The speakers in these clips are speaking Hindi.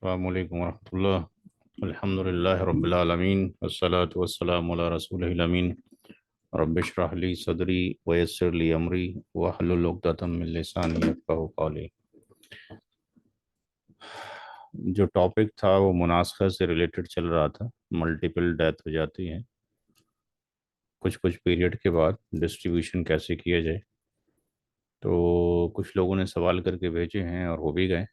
अस्सलामु अलैकुम वरहमतुल्लाह अल्हम्दुलिल्लाहि रब्बिल आलमीन वस्सलातु वस्सलामु अला रसूलिहिल अमीन रब्बिश रह ली सदरी वयस्सिर ली अमरी वहलुल उक़दतम मिन लिसानी यफ़क़हू क़ौली। जो टॉपिक था वो मुनासखत से रिलेटेड चल रहा था। मल्टीपल डेथ हो जाती है कुछ कुछ पीरियड के बाद, डिस्ट्रीब्यूशन कैसे किया जाए। तो कुछ लोगों ने सवाल करके भेजे हैं और हो भी गए।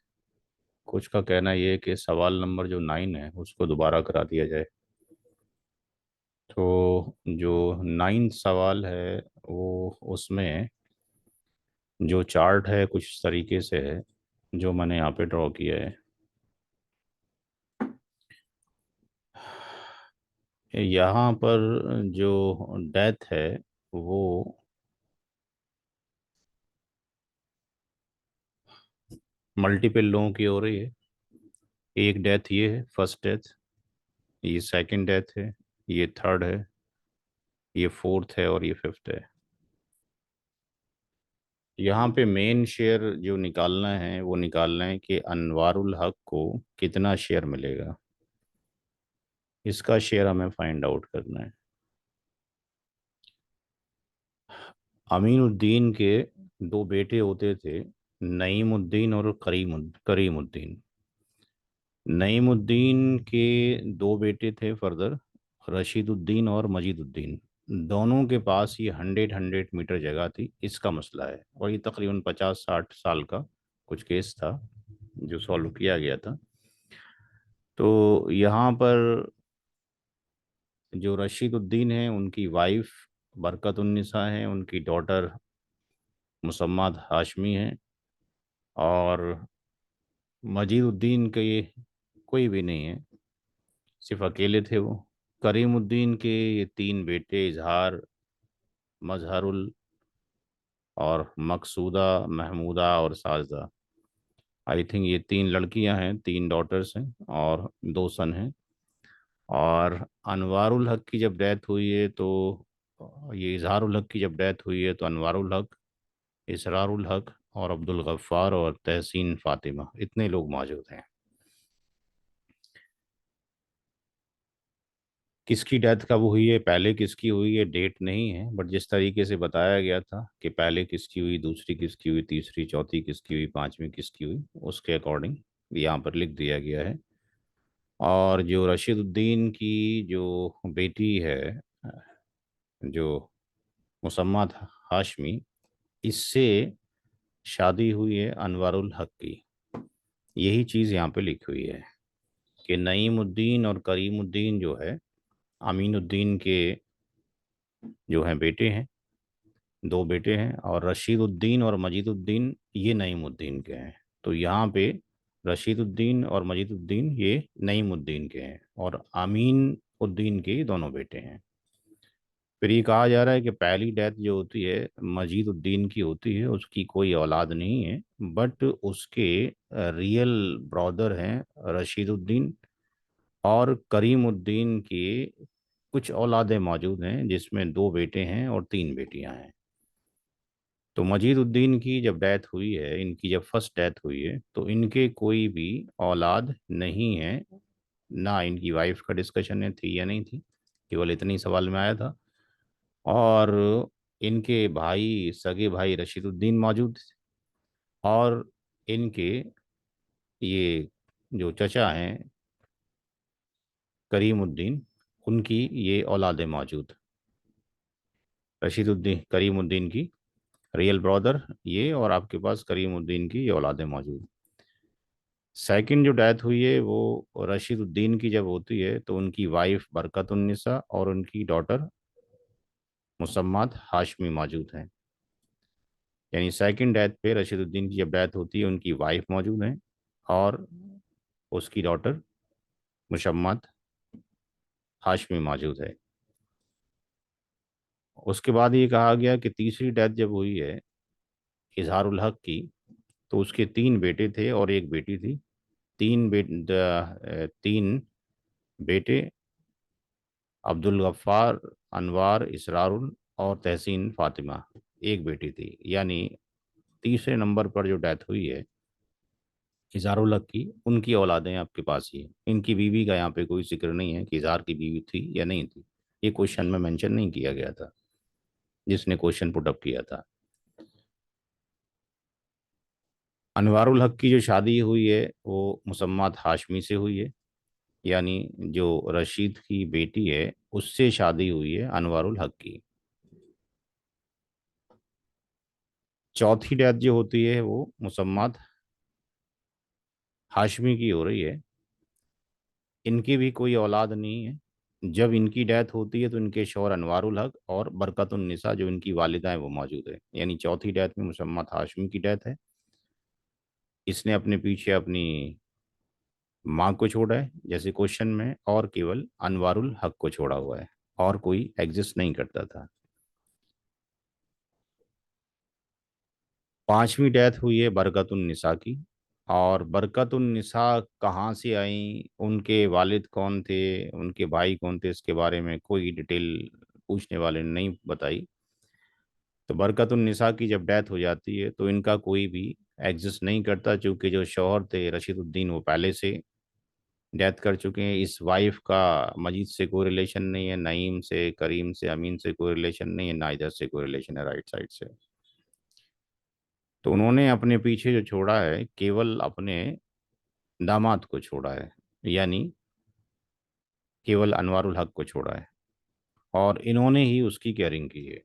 कुछ का कहना ये है कि सवाल नंबर जो 9 है उसको दोबारा करा दिया जाए। तो जो 9 सवाल है वो, उसमें जो चार्ट है कुछ इस तरीके से है जो मैंने यहाँ पे ड्रॉ किया है। यहाँ पर जो डेथ है वो मल्टीपल लोगों की हो रही है। एक डेथ ये है, फर्स्ट डेथ। ये सेकंड डेथ है। ये थर्ड है। ये फोर्थ है और ये फिफ्थ है। यहाँ पे मेन शेयर जो निकालना है वो निकालना है कि अनवारुल हक को कितना शेयर मिलेगा। इसका शेयर हमें फाइंड आउट करना है। अमीनुद्दीन के दो बेटे होते थे, नईमुद्दीन और करीमुद्दीन। नईमुद्दीन के दो बेटे थे फर्दर, रशीदुद्दीन और मजीदुद्दीन। दोनों के पास ये 100 जगह थी। इसका मसला है और ये तकरीबन 50-60 साल का कुछ केस था जो सॉल्व किया गया था। तो यहाँ पर जो रशीदुद्दीन है उनकी वाइफ बरकतुन्निसा है, उनकी डॉटर मुसम्मद हाशमी है, और मजीदुद्दीन के कोई भी नहीं है, सिर्फ अकेले थे वो। करीमुद्दीन के ये तीन बेटे, इजहार, मजहरुल और मकसूदा, महमूदा और साजदा। आई थिंक ये तीन लड़कियां हैं, तीन डॉटर्स हैं और दो सन हैं। और अनवारुल हक की जब डेथ हुई है तो ये इजहारुल हक की जब डेथ हुई है तो अनवारुल हक, इसरारुल हक और अब्दुल गफ्फार और तहसीन फातिमा, इतने लोग मौजूद हैं। किसकी डेथ कब हुई है, पहले किसकी हुई है, डेट नहीं है, बट जिस तरीके से बताया गया था कि पहले किसकी हुई, दूसरी किसकी हुई, तीसरी चौथी किसकी हुई, पांचवी किसकी हुई, उसके अकॉर्डिंग यहाँ पर लिख दिया गया है। और जो रशीदुद्दीन की जो बेटी है, जो मुसम्मद हाशमी, इससे शादी हुई है अनवारुल हक की। यही चीज़ यहाँ पे लिखी हुई है कि नईमुद्दीन और करीमुद्दीन जो है अमीनुद्दीन के जो हैं बेटे हैं, दो बेटे हैं, और रशीदुद्दीन और मजीदुद्दीन ये नईमुद्दीन के हैं। तो यहाँ पे रशीदुद्दीन और मजीदुद्दीन ये नईमुद्दीन के हैं और अमीन उद्दीन के दोनों बेटे हैं। फिर ये कहा जा रहा है कि पहली डेथ जो होती है मजीदुद्दीन की होती है, उसकी कोई औलाद नहीं है, बट उसके रियल ब्रदर हैं रशीदुद्दीन, और करीमुद्दीन की कुछ औलादें मौजूद हैं जिसमें दो बेटे हैं और तीन बेटियां हैं। तो मजीदुद्दीन की जब डेथ हुई है, इनकी जब फर्स्ट डेथ हुई है, तो इनके कोई भी औलाद नहीं है। ना इनकी वाइफ का डिस्कशन है थी या नहीं थी, केवल इतनी सवाल में आया था। और इनके भाई, सगे भाई रशीदुद्दीन मौजूद थे, और इनके ये जो चचा हैं करीमुद्दीन, उनकी ये औलादें मौजूद। रशीदुद्दीन करीमुद्दीन की रियल ब्रदर ये, और आपके पास करीमुद्दीन की ये औलादें मौजूद। सेकंड जो डेथ हुई है वो रशीदुद्दीन की जब होती है तो उनकी वाइफ बरकतुन्निसा और उनकी डॉटर मुसम्मद हाशमी मौजूद हैं। यानी सेकंड डेथ पे रशीदुद्दीन की जब डेथ होती है उनकी वाइफ मौजूद हैं और उसकी डॉटर मुसम्मद हाशमी मौजूद है। उसके बाद ये कहा गया कि तीसरी डेथ जब हुई है इजहारुल हक की, तो उसके तीन बेटे थे और एक बेटी थी। तीन बेटे, अब्दुल गफ्फार, अनवार, इसरारुल और तहसीन फातिमा, एक बेटी थी। यानी तीसरे नंबर पर जो डेथ हुई है इजहारुल हक की उनकी औलादें आपके पास ही हैं। इनकी बीवी का यहाँ पे कोई जिक्र नहीं है कि इजहार की बीवी थी या नहीं थी। ये क्वेश्चन में मेंशन नहीं किया गया था जिसने क्वेश्चन पुट अप किया था। अनवारुल हक की जो शादी हुई है वो मुसम्मात हाशमी से हुई है, यानी जो रशीद की बेटी है उससे शादी हुई है अनवारुल हक की। चौथी डेथ जो होती है वो मुसम्मात हाशमी की हो रही है। इनकी भी कोई औलाद नहीं है। जब इनकी डेथ होती है तो इनके शौहर अनवारुल हक और बरकतुन्निसा जो इनकी वालिदा है वो मौजूद है। यानी चौथी डेथ में मुसम्मत हाशमी की डेथ है। इसने अपने पीछे अपनी माँ को छोड़ा है जैसे क्वेश्चन में, और केवल अनवारुल हक को छोड़ा हुआ है, और कोई एग्जिस्ट नहीं करता था। पांचवी डेथ हुई है बरकतुन्निसा की। और बरकतुन्निसा कहाँ से आई, उनके वालिद कौन थे, उनके भाई कौन थे, इसके बारे में कोई डिटेल पूछने वाले ने नहीं बताई। तो बरकतुन्निसा की जब डेथ हो जाती है तो इनका कोई भी एग्जिस्ट नहीं करता, क्योंकि जो शौहर थे रशीदुद्दीन वो पहले से डेथ कर चुके हैं। इस वाइफ का मजीद से कोई रिलेशन नहीं है, नईम से, करीम से, अमीन से कोई रिलेशन नहीं है, ना इधर से कोई रिलेशन है राइट साइड से। तो उन्होंने अपने पीछे जो छोड़ा है केवल अपने दामाद को छोड़ा है, यानी केवल अनवारुल हक को छोड़ा है, और इन्होंने ही उसकी केयरिंग की है।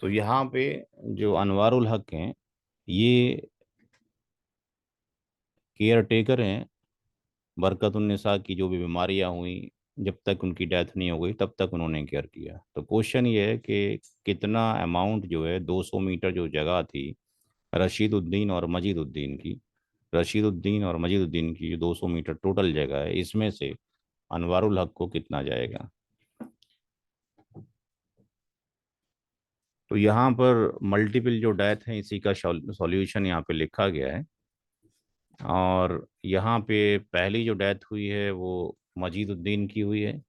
तो यहाँ पे जो अनवारुल हक हैं ये केयर टेकर हैं। बरकतुन्निसा की जो भी बीमारियां हुई, जब तक उनकी डेथ नहीं हो गई तब तक उन्होंने केयर किया। तो क्वेश्चन ये है कि कितना अमाउंट जो है 200 मीटर जो जगह थी रशीदुद्दीन और मजीदुद्दीन की, रशीदुद्दीन और मजीदुद्दीन की जो 200 मीटर टोटल जगह है, इसमें से अनवारुल हक को कितना जाएगा। तो यहाँ पर मल्टीपल जो डेथ है इसी का सॉल्यूशन यहाँ पे लिखा गया है। और यहाँ पे पहली जो डेथ हुई है वो मजीदुद्दीन की हुई है।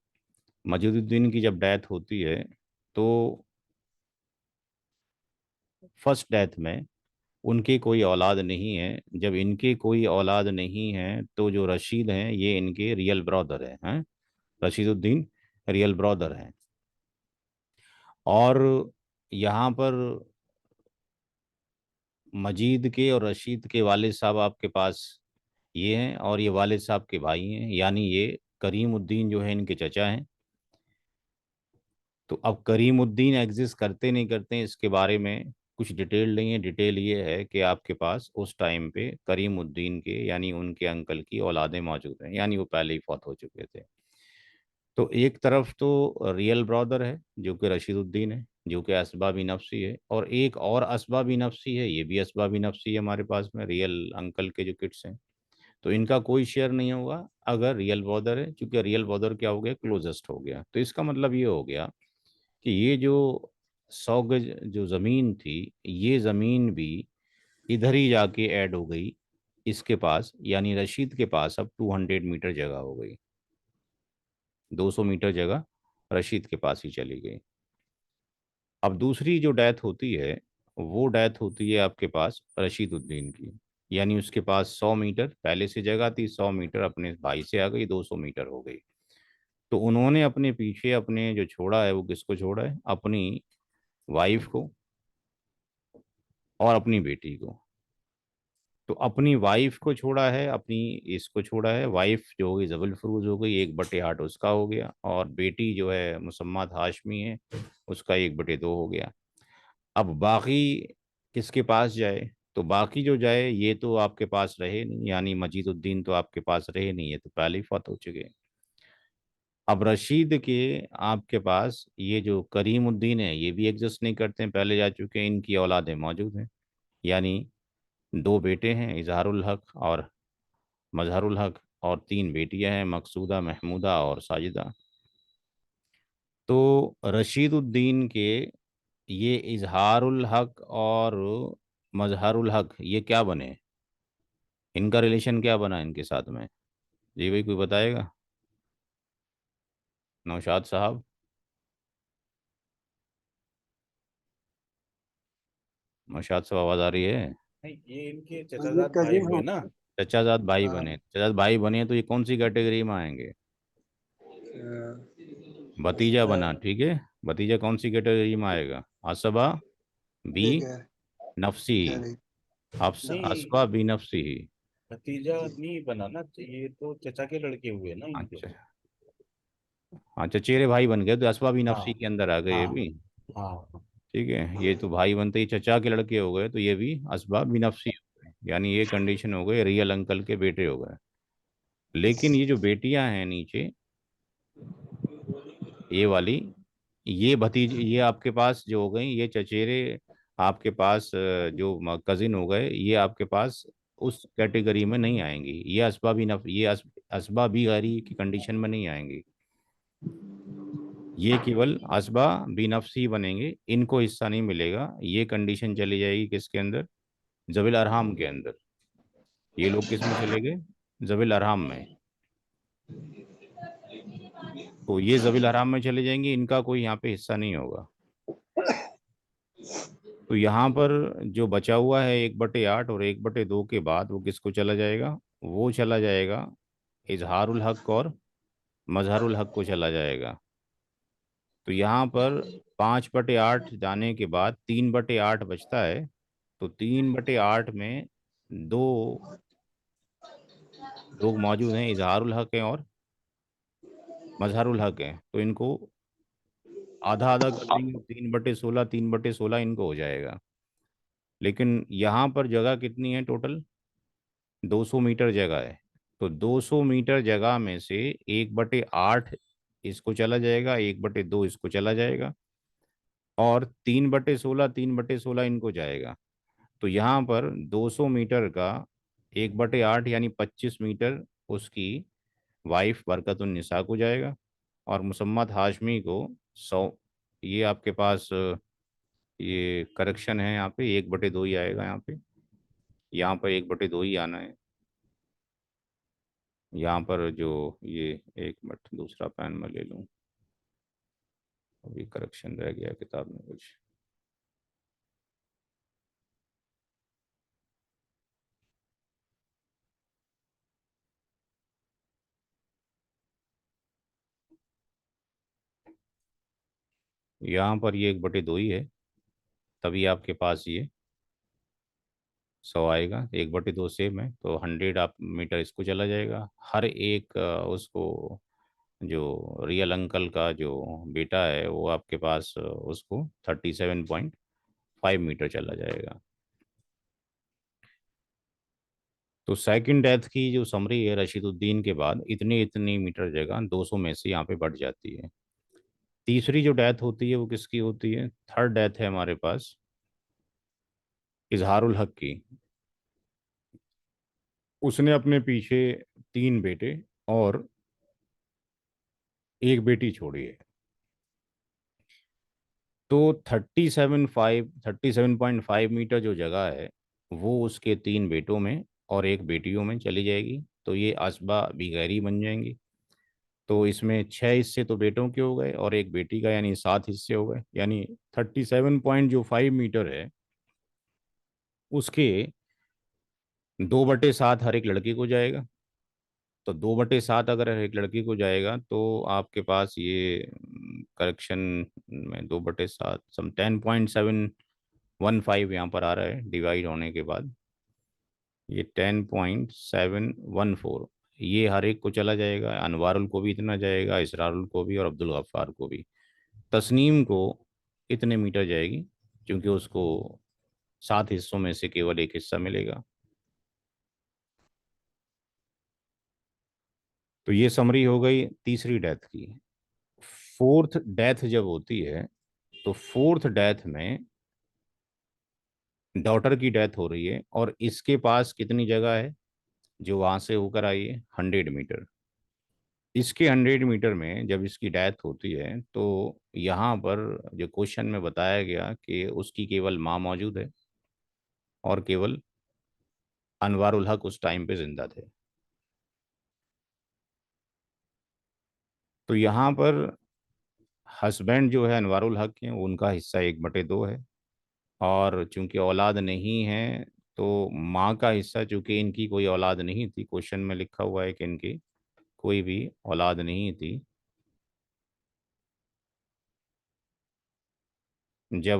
मजीदुद्दीन की जब डेथ होती है तो फर्स्ट डेथ में उनके कोई औलाद नहीं है। जब इनके कोई औलाद नहीं है तो जो रशीद हैं ये इनके रियल ब्रदर हैं। रशीदुद्दीन रियल ब्रदर हैं। और यहाँ पर मजीद के और रशीद के वालिद साहब आपके पास ये हैं, और ये वालिद साहब के भाई हैं, यानी ये करीमुद्दीन जो है इनके चचा हैं। तो अब करीमुद्दीन एग्जिस्ट करते नहीं करते इसके बारे में कुछ डिटेल नहीं है। डिटेल ये है कि आपके पास उस टाइम पे करीमुद्दीन के यानी उनके अंकल की औलादें मौजूद हैं, यानी वो पहले ही फौत हो चुके थे। तो एक तरफ तो रियल ब्रदर है जो कि रशीदुद्दीन है, जो कि असबाबी नफसी है, और एक और असबाबी नफसी है, ये भी असबाबी नफसी है हमारे पास में, रियल अंकल के जो किड्स हैं। तो इनका कोई शेयर नहीं होगा अगर रियल ब्रदर है, क्योंकि रियल ब्रदर क्या हो गया, क्लोजेस्ट हो गया। तो इसका मतलब ये हो गया कि ये जो 100 गज जो ज़मीन थी, ये ज़मीन भी इधर ही जाके ऐड हो गई इसके पास, यानी रशीद के पास अब 200 मीटर जगह हो गई। 200 मीटर जगह रशीद के पास ही चली गई। अब दूसरी जो डेथ होती है वो डेथ होती है आपके पास रशीदुद्दीन की, यानी उसके पास 100 मीटर पहले से जगह थी, 100 मीटर अपने भाई से आ गई, 200 मीटर हो गई। तो उन्होंने अपने पीछे अपने जो छोड़ा है वो किसको छोड़ा है, अपनी वाइफ को और अपनी बेटी को। तो अपनी वाइफ को छोड़ा है, अपनी इसको छोड़ा है, वाइफ जो होगी जबल फरूज हो गई, 1/8 उसका हो गया, और बेटी जो है मुसम्मत हाशमी है उसका 1/2 हो गया। अब बाकी किसके पास जाए, तो बाकी जो जाए ये तो आपके पास रहे नहीं, यानी मजीदुद्दीन तो आपके पास रहे नहीं, ये तो पहले ही फौत हो चुके। अब रशीद के आपके पास ये जो करीमुद्दीन है ये भी एग्जिस्ट नहीं करते हैं, पहले जा चुके हैं, इनकी औलादें मौजूद हैं। यानी दो बेटे हैं इजहारुल हक और मजहरुल हक, और तीन बेटियां हैं मकसूदा, महमूदा और साजिदा। तो रशीदुद्दीन के ये इजहारुल हक और मजहरुल हक ये क्या बने, इनका रिलेशन क्या बना इनके साथ में। जी भाई, कोई बताएगा? नौशाद साहब। नौशाद साहब, आवाज़ आ रही है? नहीं, ये इनके ये चचाजाद भाई कजिन हुए हो। ना। चचाजाद भाई हाँ। बने, चचाजाद भाई बने तो ये कौन सी कैटेगरी में आएंगे? भतीजा अच्छा। बना, ठीक है। भतीजा कौन सी कैटेगरी में आएगा? असबा, बी ठीक है। नफसी। चलिए। नहीं, असबा बी नफसी ही। भतीजा नहीं बना ना, तो ये तो चचा के लड़के हुए ना इनके। अच्छा। हाँ, चचेरे भाई बन गए तो असबा बी हाँ नफसी के अंदर आ गए ये हाँ भी। हाँ। ठीक है, ये तो भाई बनते ही चचा के लड़के हो गए, तो ये भी असबा बी नफसी हो गए, यानी ये कंडीशन हो गई, रियल अंकल के बेटे हो गए। लेकिन ये जो बेटियां हैं नीचे, ये वाली, ये भतीज, ये आपके पास जो हो गई, ये चचेरे आपके पास, जो कजिन हो गए, ये आपके पास उस कैटेगरी में नहीं आएंगी। ये असबाबी नफ ये असबाबी गैरी की कंडीशन में नहीं आएंगी। ये केवल असबा बी नफ्सी बनेंगे, इनको हिस्सा नहीं मिलेगा। ये कंडीशन चली जाएगी किसके अंदर? जबिल अरहम के अंदर। ये लोग किस में चले गए? जबिल अरहम में। तो ये जबिल अरहम में चले जाएंगे, इनका कोई यहाँ पे हिस्सा नहीं होगा। तो यहाँ पर जो बचा हुआ है 1/8 और 1/2 के बाद, वो किसको चला जाएगा? वो चला जाएगा इजहारुल हक और मजहरुल हक को चला जाएगा। तो यहाँ पर 5/8 जाने के बाद 3/8 बचता है। तो 3/8 में दो लोग मौजूद हैं, इजहारुल हक हैं और मजहरुल हक हैं, तो इनको आधा आधा कर देंगे। 3/16, 3/16 इनको हो जाएगा। लेकिन यहाँ पर जगह कितनी है टोटल? 200 मीटर जगह है। तो 200 मीटर जगह में से 1/8 इसको चला जाएगा, 1/2 इसको चला जाएगा, और 3/16, 3/16 इनको जाएगा। तो यहाँ पर 200 मीटर का 1/8 यानी 25 मीटर उसकी वाइफ बरकतुन्निसा को जाएगा, और मुसम्मत हाशमी को 100। ये आपके पास ये करेक्शन है, यहाँ पे 1/2 ही आएगा। यहाँ पर 1/2 ही आना है। यहाँ पर जो ये, एक मिनट दूसरा पेन में ले लूँ, अभी करेक्शन रह गया किताब में कुछ। यहाँ पर ये 1/2 ही है, तभी आपके पास ये 100 आएगा। 1/2 सेम है, तो 100 आप मीटर इसको चला जाएगा। हर एक उसको, जो रियल अंकल का जो बेटा है, वो आपके पास उसको 37.5 मीटर चला जाएगा। तो सेकंड डेथ की जो समरी है रशीदुद्दीन के बाद, इतनी इतनी मीटर जगह 200 में से यहाँ पे बढ़ जाती है। तीसरी जो डेथ होती है वो किसकी होती है? थर्ड डेथ है हमारे पास इजहारुल हक की। उसने अपने पीछे 3 बेटे और एक बेटी छोड़ी है। तो 37.5 मीटर जो जगह है, वो उसके 3 बेटों में और एक बेटियों में चली जाएगी। तो ये असबा बिगैरी बन जाएंगी। तो इसमें 6 हिस्से तो बेटों के हो गए और एक बेटी का, यानी 7 हिस्से हो गए। यानी 37.5 मीटर है, उसके 2/7 हर एक लड़की को जाएगा। तो 2/7 अगर हर एक लड़की को जाएगा, तो आपके पास ये करेक्शन में 2/7 सम 10.715 यहाँ पर आ रहा है डिवाइड होने के बाद। ये 10.714, ये हर एक को चला जाएगा। अनवारुल को भी इतना जाएगा, इसरारुल को भी, और अब्दुल गफ्फार को भी। तस्नीम को इतने मीटर जाएगी, क्योंकि उसको 7 हिस्सों में से केवल एक हिस्सा मिलेगा। तो ये समरी हो गई तीसरी डेथ की। फोर्थ डेथ जब होती है, तो फोर्थ डेथ में डॉटर की डेथ हो रही है, और इसके पास कितनी जगह है जो वहां से होकर आई है? 100 मीटर। इसके 100 मीटर में जब इसकी डेथ होती है, तो यहाँ पर जो क्वेश्चन में बताया गया कि उसकी केवल माँ मौजूद है, और केवल अनवारुल हक उस टाइम पे जिंदा थे। तो यहाँ पर हस्बैंड जो है अनवारुल हक हैं, उनका हिस्सा 1/2 है। और चूंकि औलाद नहीं है, तो माँ का हिस्सा, चूंकि इनकी कोई औलाद नहीं थी, क्वेश्चन में लिखा हुआ है कि इनकी कोई भी औलाद नहीं थी जब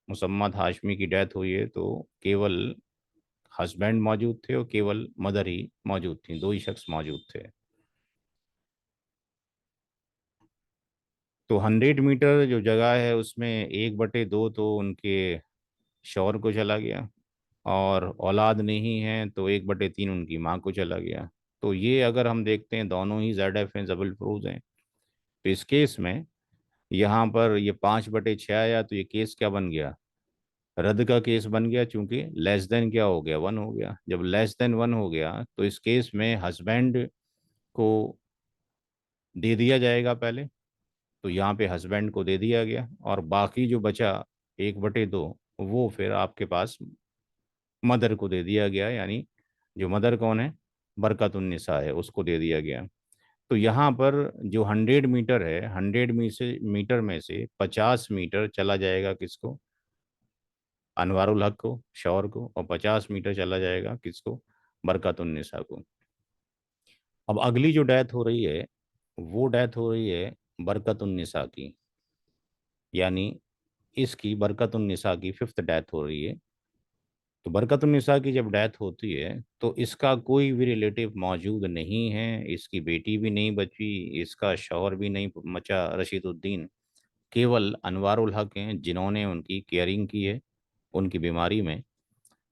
मुसम्मद हाशमी की डेथ हुई है, तो केवल हस्बैंड मौजूद थे और केवल मदर ही मौजूद थी, दो ही शख्स मौजूद थे। तो 100 मीटर जो जगह है उसमें 1/2 तो उनके शौहर को चला गया, और औलाद नहीं है तो 1/3 उनकी माँ को चला गया। तो ये अगर हम देखते हैं, दोनों ही ZF हैं, जबल फरूज हैं। तो इस केस में यहाँ पर ये 5/6 आया, तो ये केस क्या बन गया? रद्द का केस बन गया, चूंकि लेस देन क्या हो गया, 1 हो गया। जब लेस देन 1 हो गया, तो इस केस में हस्बैंड को दे दिया जाएगा पहले। तो यहाँ पे हस्बैंड को दे दिया गया, और बाकी जो बचा 1/2, वो फिर आपके पास मदर को दे दिया गया, यानी जो मदर कौन है, बरकतुन्निसा है, उसको दे दिया गया। तो यहाँ पर जो 100 मीटर है, 100 मीटर में से 50 मीटर चला जाएगा किसको? अनवारुल हक को, शौहर को। और 50 मीटर चला जाएगा किसको? बरकतुन्निसा को। अब अगली जो डेथ हो रही है, वो डेथ हो रही है बरकतुन्निसा की, यानी इसकी बरकतुन्निसा की 5th डेथ हो रही है। तो बरकतुन्निसा की जब डेथ होती है, तो इसका कोई भी रिलेटिव मौजूद नहीं है, इसकी बेटी भी नहीं बची, इसका शौहर भी नहीं बचा रशीदुद्दीन। केवल अनवारुल हक हैं जिन्होंने उनकी केयरिंग की है उनकी बीमारी में।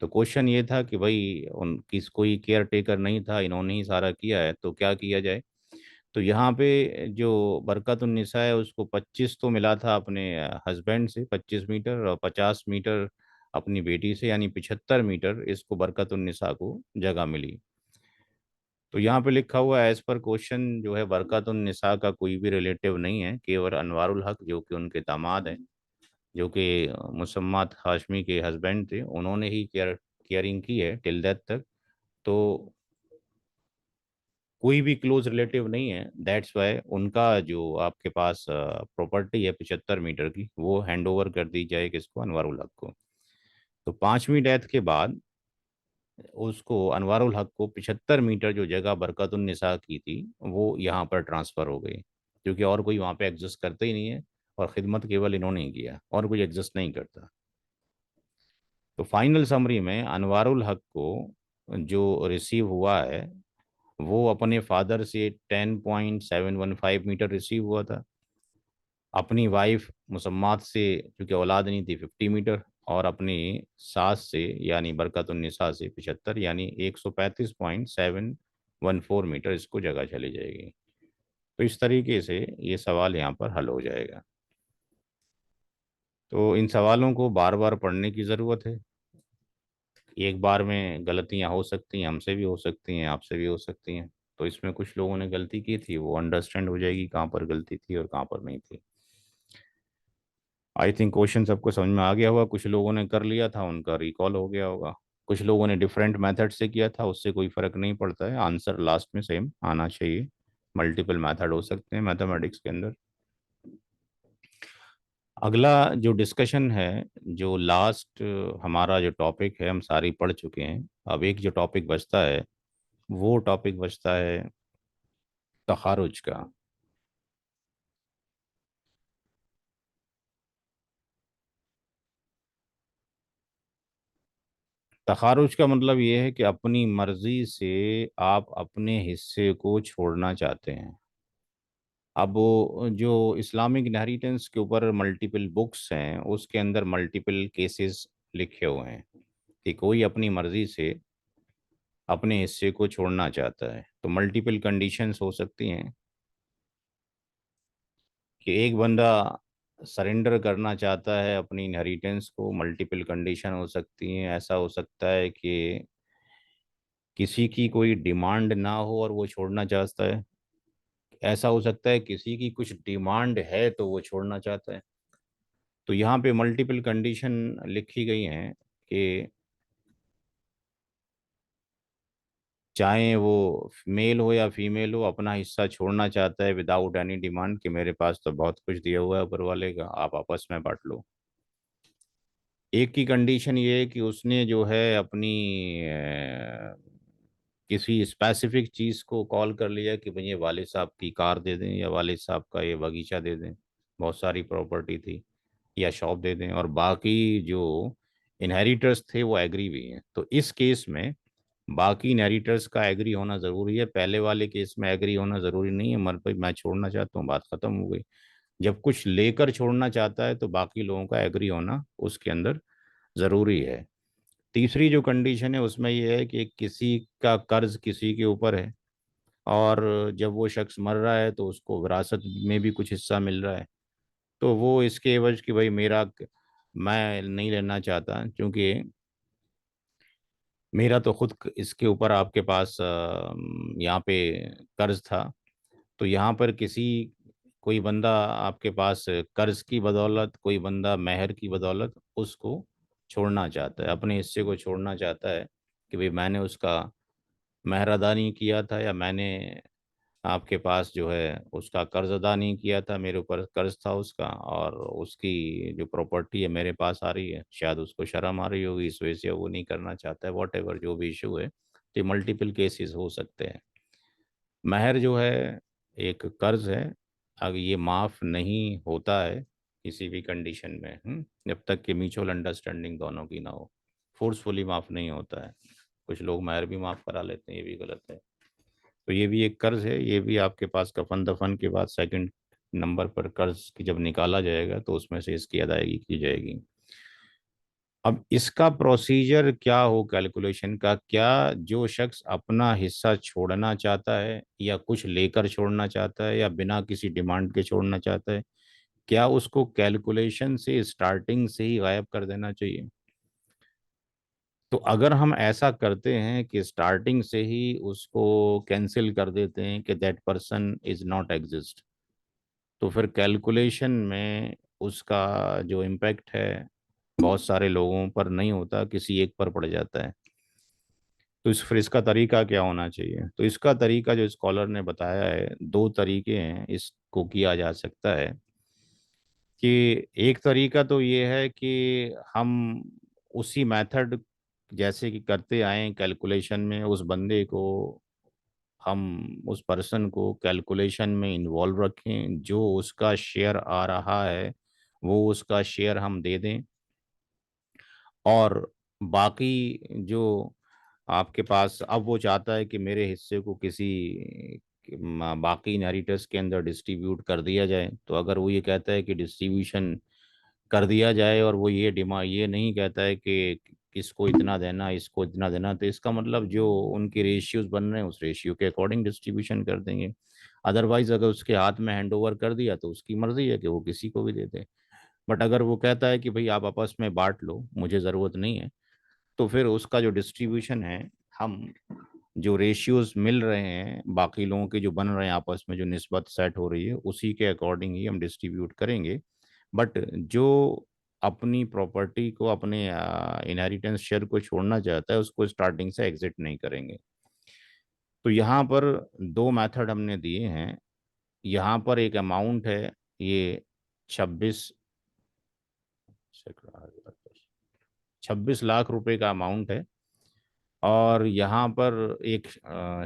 तो क्वेश्चन ये था कि भाई उन किस कोई केयर टेकर नहीं था, इन्होंने ही सारा किया है, तो क्या किया जाए? तो यहाँ पे जो बरकतुन्निसा है, उसको 25 तो मिला था अपने हस्बैंड से, 25 मीटर, और 50 मीटर अपनी बेटी से, यानी 75 मीटर इसको बरकतुन्निसा को जगह मिली। तो यहाँ पे लिखा हुआ है, एज पर क्वेश्चन जो है, बरकतुन्निसा का कोई भी रिलेटिव नहीं है, केवल अनवारुल हक जो कि उनके दामाद हैं, जो कि मुसम्मत हाशमी के हस्बैंड थे, उन्होंने ही केयरिंग की है टिल डेथ तक। तो कोई भी क्लोज रिलेटिव नहीं है, दैट्स वाई उनका जो आपके पास प्रॉपर्टी है 75 मीटर की, वो हैंड ओवर कर दी जाए किसको? अनवारुल हक को। तो 5वीं डेथ के बाद उसको, अनवारुल हक को 75 मीटर जो जगह बरकतुन्निसा की थी, वो यहाँ पर ट्रांसफ़र हो गई, क्योंकि और कोई वहाँ पे एग्जिस्ट करता ही नहीं है, और ख़िदमत केवल इन्होंने ही किया, और कोई एग्जिस्ट नहीं करता। तो फाइनल समरी में अनवारुल हक को जो रिसीव हुआ है, वो अपने फादर से 10.715 मीटर रिसीव हुआ था। अपनी वाइफ मुसम्मात से, क्योंकि औलाद नहीं थी, 50 मीटर। और अपनी सास से यानी बरकतुन्निसा से 75, यानी 135.714 मीटर इसको जगह चली जाएगी। तो इस तरीके से ये सवाल यहाँ पर हल हो जाएगा। तो इन सवालों को बार बार पढ़ने की ज़रूरत है। एक बार में गलतियाँ हो सकती हैं, हमसे भी हो सकती हैं, आपसे भी हो सकती हैं। तो इसमें कुछ लोगों ने गलती की थी, वो अंडरस्टैंड हो जाएगी कहाँ पर गलती थी और कहाँ पर नहीं थी। आई थिंक क्वेश्चन सबको समझ में आ गया होगा। कुछ लोगों ने कर लिया था, उनका रिकॉल हो गया होगा। कुछ लोगों ने डिफरेंट मेथड से किया था, उससे कोई फ़र्क नहीं पड़ता है, आंसर लास्ट में सेम आना चाहिए। मल्टीपल मेथड हो सकते हैं मैथमेटिक्स के अंदर। अगला जो डिस्कशन है, जो लास्ट हमारा जो टॉपिक है, हम सारी पढ़ चुके हैं। अब एक जो टॉपिक बचता है, वो टॉपिक बचता है तखारुज का। तखारुज का मतलब ये है कि अपनी मर्जी से आप अपने हिस्से को छोड़ना चाहते हैं। अब वो जो इस्लामिक इनहेरिटेंस के ऊपर मल्टीपल बुक्स हैं, उसके अंदर मल्टीपल केसेस लिखे हुए हैं कि कोई अपनी मर्जी से अपने हिस्से को छोड़ना चाहता है। तो मल्टीपल कंडीशंस हो सकती हैं कि एक बंदा सरेंडर करना चाहता है अपनी इनहेरिटेंस को, मल्टीपल कंडीशन हो सकती हैं। ऐसा हो सकता है कि किसी की कोई डिमांड ना हो और वो छोड़ना चाहता है। ऐसा हो सकता है किसी की कुछ डिमांड है तो वो छोड़ना चाहता है। तो यहाँ पे मल्टीपल कंडीशन लिखी गई हैं कि चाहे वो मेल हो या फीमेल हो, अपना हिस्सा छोड़ना चाहता है विदाउट एनी डिमांड कि मेरे पास तो बहुत कुछ दिया हुआ है ऊपर वाले का, आप आपस में बांट लो। एक की कंडीशन ये है कि उसने जो है अपनी किसी स्पेसिफिक चीज़ को कॉल कर लिया कि भई ये वालिद साहब की कार दे दें या वालिद साहब का ये बगीचा दे दें, बहुत सारी प्रॉपर्टी थी, या शॉप दे दें, और बाकी जो इनहेरिटर्स थे वो एग्री भी हैं। तो इस केस में बाकी इनहेरिटर्स का एग्री होना ज़रूरी है, पहले वाले केस में एग्री होना ज़रूरी नहीं है। मर भाई मैं छोड़ना चाहता हूँ, बात ख़त्म हो गई। जब कुछ लेकर छोड़ना चाहता है तो बाकी लोगों का एग्री होना उसके अंदर ज़रूरी है। तीसरी जो कंडीशन है उसमें ये है कि किसी का कर्ज किसी के ऊपर है, और जब वो शख्स मर रहा है तो उसको विरासत में भी कुछ हिस्सा मिल रहा है, तो वो इसके एवज कि भाई मैं नहीं लेना चाहता, क्योंकि मेरा तो खुद इसके ऊपर आपके पास यहाँ पे कर्ज था। तो यहाँ पर कोई बंदा आपके पास कर्ज की बदौलत, कोई बंदा मेहर की बदौलत उसको छोड़ना चाहता है, अपने हिस्से को छोड़ना चाहता है कि भाई मैंने उसका मेहर अदा नहीं किया था, या मैंने आपके पास जो है उसका कर्ज अदा नहीं किया था, मेरे ऊपर कर्ज था उसका, और उसकी जो प्रॉपर्टी है मेरे पास आ रही है, शायद उसको शर्म आ रही होगी, इस वजह से वो नहीं करना चाहता है, वॉट एवर जो भी इशू है। तो ये मल्टीपल केसेस हो सकते हैं। महर जो है एक कर्ज है, अगर ये माफ़ नहीं होता है किसी भी कंडीशन में, जब तक कि म्यूचुअल अंडरस्टैंडिंग दोनों की ना हो, फोर्सफुली माफ़ नहीं होता है। कुछ लोग महर भी माफ़ करा लेते हैं, ये भी गलत है। तो ये भी एक कर्ज है, ये भी आपके पास कफन दफन के बाद सेकंड नंबर पर कर्ज की जब निकाला जाएगा तो उसमें से इसकी अदायगी की जाएगी। अब इसका प्रोसीजर क्या हो कैलकुलेशन का, क्या जो शख्स अपना हिस्सा छोड़ना चाहता है या कुछ लेकर छोड़ना चाहता है या बिना किसी डिमांड के छोड़ना चाहता है, क्या उसको कैलकुलेशन से स्टार्टिंग से ही गायब कर देना चाहिए? तो अगर हम ऐसा करते हैं कि स्टार्टिंग से ही उसको कैंसिल कर देते हैं कि that person is not exist, तो फिर कैलकुलेशन में उसका जो इम्पैक्ट है बहुत सारे लोगों पर नहीं होता, किसी एक पर पड़ जाता है। तो फिर इसका तरीका क्या होना चाहिए? तो इसका तरीका जो स्कॉलर ने बताया है, दो तरीके हैं इसको किया जा सकता है। कि एक तरीका तो ये है कि हम उसी मेथड जैसे कि करते आए कैलकुलेशन में, उस बंदे को, हम उस पर्सन को कैलकुलेशन में इन्वॉल्व रखें, जो उसका शेयर आ रहा है वो उसका शेयर हम दे दें, और बाकी जो आपके पास अब वो चाहता है कि मेरे हिस्से को बाकी इनहेरिटर्स के अंदर डिस्ट्रीब्यूट कर दिया जाए, तो अगर वो ये कहता है कि डिस्ट्रीब्यूशन कर दिया जाए, और वो ये नहीं कहता है कि इसको इतना देना, इसको इतना देना, तो इसका मतलब जो उनके रेशियोज बन रहे हैं उस रेशियो के अकॉर्डिंग डिस्ट्रीब्यूशन कर देंगे। अदरवाइज अगर उसके हाथ में हैंड ओवर कर दिया तो उसकी मर्जी है कि वो किसी को भी दे दे। बट अगर वो कहता है कि भाई आप आपस में बांट लो, मुझे ज़रूरत नहीं है, तो फिर उसका जो डिस्ट्रीब्यूशन है, हम जो रेशियोज मिल रहे हैं बाकी लोगों के जो बन रहे हैं आपस में, जो निस्बत सेट हो रही है उसी के अकॉर्डिंग ही हम डिस्ट्रीब्यूट करेंगे। बट जो अपनी प्रॉपर्टी को, अपने इनहेरिटेंस शेयर को छोड़ना चाहता है उसको स्टार्टिंग से एग्जिट नहीं करेंगे। तो यहाँ पर दो मेथड हमने दिए हैं। यहाँ पर एक अमाउंट है, ये 26 26 लाख रुपए का अमाउंट है, और यहाँ पर एक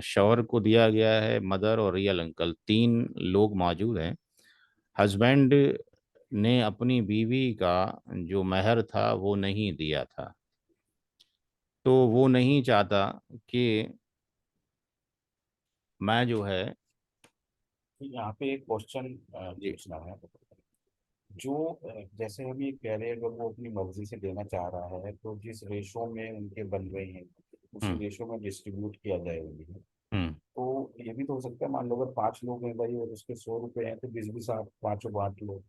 शौहर को दिया गया है, मदर और रियल अंकल, तीन लोग मौजूद हैं। हस्बैंड ने अपनी बीवी का जो महर था वो नहीं दिया था, तो वो नहीं चाहता कि मैं जो है। तो यहाँ पे एक क्वेश्चन जी। पूछना है। जो जैसे हम ये कह रहे हैं, अगर वो अपनी मर्जी से देना चाह रहा है तो जिस रेशो में उनके बन रहे हैं उसी हम्म। रेशो में डिस्ट्रीब्यूट किया जाएगा। हम्म। तो ये भी तो हो सकता है, मान लो अगर 5 लोग हैं भाई और उसके 100 रुपए हैं तो 20-20 आप पांचों बांट लो।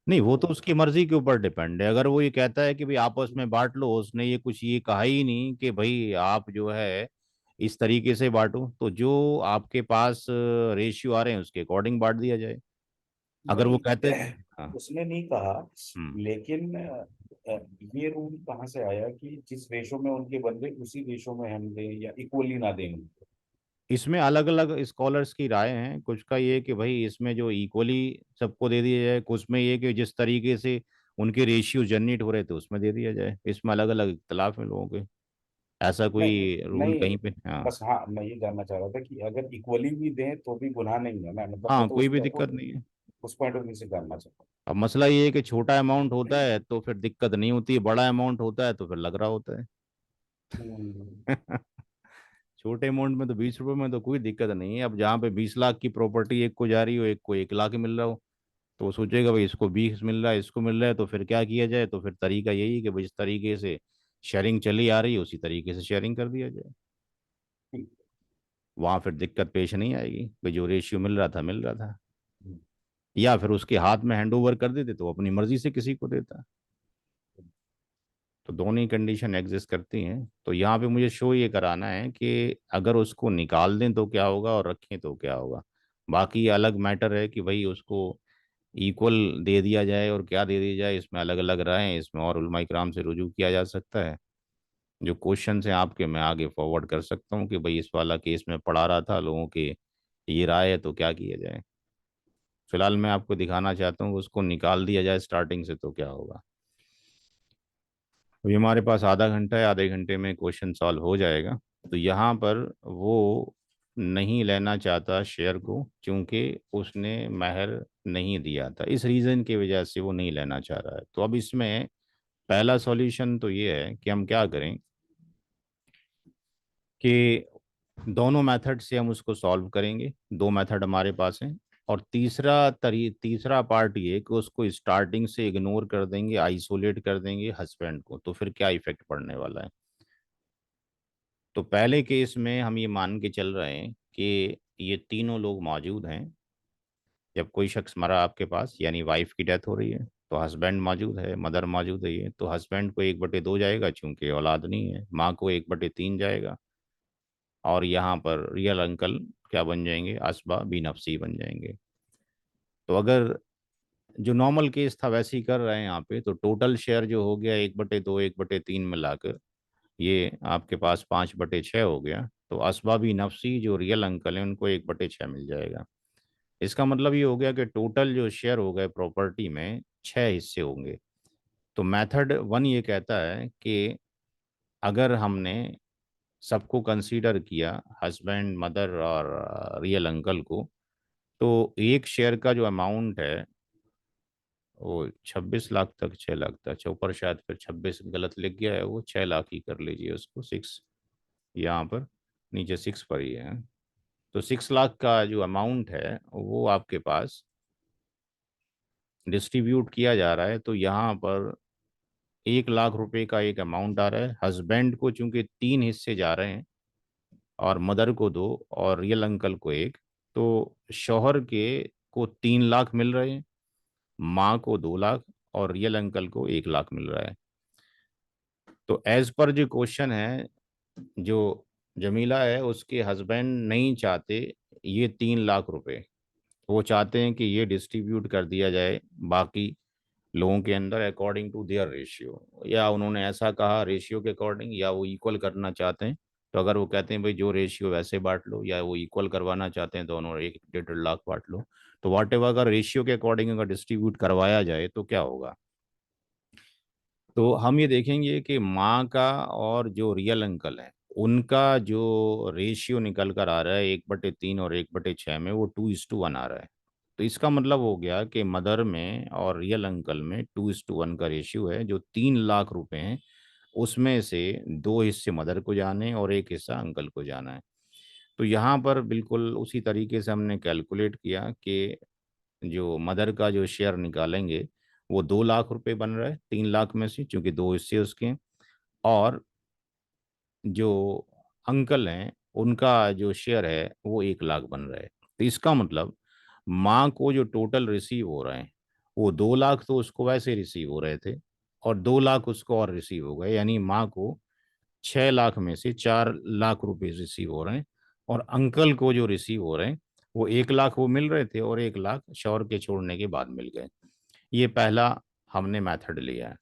नहीं, वो तो तो उसकी मर्जी के ऊपर डिपेंड है। अगर वो ये कहता है कि भाई आपस में बांट लो, उसने ये कुछ ये कहा ही नहीं कि भाई आप जो है इस तरीके से बांटो, तो जो आपके पास रेशियो आ रहे हैं उसके अकॉर्डिंग बांट दिया जाए। अगर वो नहीं, कहते हैं। हाँ। उसने नहीं कहा। हम्म। लेकिन ये रूल कहाँ से आया कि जिस रेशो में उनके बन रहे उसी रेशो में हम दें या इक्वली ना दें उनको? इसमें अलग अलग स्कॉलर्स की राय हैं। कुछ का ये कि भाई इसमें जो इक्वली सबको दे दिया जाए, कुछ में ये कि जिस तरीके से उनके रेशियो जनरेट हो रहे थे उसमें दे दिया जाए। इसमें अलग अलग इख्तलाफ है लोगों के। ऐसा नहीं कोई रूल नहीं, कहीं पे? हाँ। बस हाँ मैं ये जानना चाह रहा था कि अगर इक्वली भी दें तो भी गुनाह नहीं है ना, मतलब मैं हाँ, तो कोई भी दिक्कत नहीं है। उस पॉइंट ऑफ व्यू से जानना चाहता अब मसला ये है कि छोटा अमाउंट होता है तो फिर दिक्कत नहीं होती है, बड़ा अमाउंट होता है तो फिर लग रहा होता है। हूँ। छोटे अमाउंट में तो 20 रुपए में तो कोई दिक्कत नहीं है। अब जहाँ पे 20 लाख की प्रॉपर्टी एक को जा रही हो, एक को 1 लाख ही मिल रहा हो, तो वो सोचेगा भाई इसको 20 मिल रहा है, इसको मिल रहा है, तो फिर क्या किया जाए? तो फिर तरीका यही है कि भाई जिस तरीके से शेयरिंग चली आ रही है उसी तरीके से शेयरिंग कर दिया जाए। वहां फिर दिक्कत पेश नहीं आएगी भाई, जो रेशियो मिल रहा था मिल रहा था। या फिर उसके हाथ में हैंड ओवर कर देते तो वो अपनी मर्जी से किसी को देता। तो दोनों ही कंडीशन एग्जिस्ट करती हैं। तो यहाँ पे मुझे शो ये कराना है कि अगर उसको निकाल दें तो क्या होगा और रखें तो क्या होगा। बाकी ये अलग मैटर है कि भाई उसको इक्वल दे दिया जाए और क्या दे दिया जाए, इसमें अलग अलग राय हैं। इसमें और उलमा इकराम से रुजू किया जा सकता है। जो क्वेश्चन हैं आपके, मैं आगे फॉरवर्ड कर सकता हूँ कि भाई इस वाला केस में पढ़ा रहा था, लोगों के ये राय है, तो क्या किया जाए। फिलहाल मैं आपको दिखाना चाहता हूँ कि उसको निकाल दिया जाए स्टार्टिंग से तो क्या होगा। अभी हमारे पास आधा घंटा है, आधे घंटे में क्वेश्चन सॉल्व हो जाएगा। तो यहाँ पर वो नहीं लेना चाहता शेयर को, क्योंकि उसने महर नहीं दिया था। इस रीज़न की वजह से वो नहीं लेना चाह रहा है। तो अब इसमें पहला सॉल्यूशन तो ये है कि हम क्या करें कि दोनों मेथड से हम उसको सॉल्व करेंगे। दो मेथड हमारे पास हैं। और तीसरा पार्ट ये कि उसको स्टार्टिंग से इग्नोर कर देंगे, आइसोलेट कर देंगे हस्बैंड को, तो फिर क्या इफेक्ट पड़ने वाला है। तो पहले केस में हम ये मान के चल रहे हैं कि ये तीनों लोग मौजूद हैं। जब कोई शख्स मरा आपके पास, यानी वाइफ की डेथ हो रही है, तो हस्बैंड मौजूद है, मदर मौजूद है, ये तो हस्बैंड को 1/2 जाएगा, चूंकि औलाद नहीं है। माँ को 1/3 जाएगा। और यहाँ पर रियल अंकल क्या बन जाएंगे? असबा बी नफसी बन जाएंगे। तो अगर जो नॉर्मल केस था वैसे ही कर रहे हैं यहाँ पे, तो टोटल शेयर जो हो गया 1/2 1/3 मिलाकर, ये आपके पास 5/6 हो गया। तो असबाबी नफसी जो रियल अंकल है उनको 1/6 मिल जाएगा। इसका मतलब ये हो गया कि टोटल जो शेयर हो गए प्रॉपर्टी में 6 हिस्से होंगे। तो मेथड 1 ये कहता है कि अगर हमने सबको कंसीडर किया, हस्बैंड, मदर और रियल अंकल को, तो एक शेयर का जो अमाउंट है वो 26 लाख तक, 6 लाख तक। अच्छा, ऊपर शायद फिर 26 गलत लिख गया है, वो 6 लाख ही कर लीजिए उसको। 6 यहाँ पर, नीचे 6 पर ही है। तो 6 लाख का जो अमाउंट है वो आपके पास डिस्ट्रीब्यूट किया जा रहा है। तो यहाँ पर 1 लाख रुपए का एक अमाउंट आ रहा है। हस्बैंड को चूंकि 3 हिस्से जा रहे हैं, और मदर को 2 और रियल अंकल को 1, तो शौहर के को 3 लाख मिल रहे हैं, माँ को 2 लाख, और रियल अंकल को 1 लाख मिल रहा है। तो एज पर जो क्वेश्चन है, जो जमीला है उसके हस्बैंड नहीं चाहते ये 3 लाख रुपए। वो चाहते हैं कि ये डिस्ट्रीब्यूट कर दिया जाए बाकी लोगों के अंदर अकॉर्डिंग टू देयर रेशियो। या उन्होंने ऐसा कहा रेशियो के अकॉर्डिंग, या वो इक्वल करना चाहते हैं। तो अगर वो कहते हैं भाई जो रेशियो वैसे बांट लो, या वो इक्वल करवाना चाहते हैं दोनों, 1 1.5 लाख बांट लो, तो वाट एवर अगर रेशियो के अकॉर्डिंग अगर डिस्ट्रीब्यूट करवाया जाए तो क्या होगा। तो हम ये देखेंगे कि माँ का और जो रियल अंकल है उनका जो रेशियो निकल कर आ रहा है 1/3 और 1/6 में, वो 2:1 आ रहा है। तो इसका मतलब हो गया कि मदर में और रियल अंकल में 2:1 का रेशियो है। जो 3 लाख रुपए हैं उसमें से 2 हिस्से मदर को जाने और एक हिस्सा अंकल को जाना है। तो यहाँ पर बिल्कुल उसी तरीके से हमने कैलकुलेट किया कि जो मदर का जो शेयर निकालेंगे वो 2 लाख रुपए बन रहा है 3 लाख में से, क्योंकि 2 हिस्से उसके हैं। और जो अंकल हैं उनका जो शेयर है वो 1 लाख बन रहा है। तो इसका मतलब माँ को जो टोटल रिसीव हो रहे हैं वो 2 लाख तो उसको वैसे रिसीव हो रहे थे, और 2 लाख उसको और रिसीव हो गए। यानी माँ को 6 लाख में से 4 लाख रुपए रिसीव हो रहे हैं। और अंकल को जो रिसीव हो रहे हैं वो 1 लाख वो मिल रहे थे, और 1 लाख शौहर के छोड़ने के बाद मिल गए। ये पहला हमने मेथड लिया है।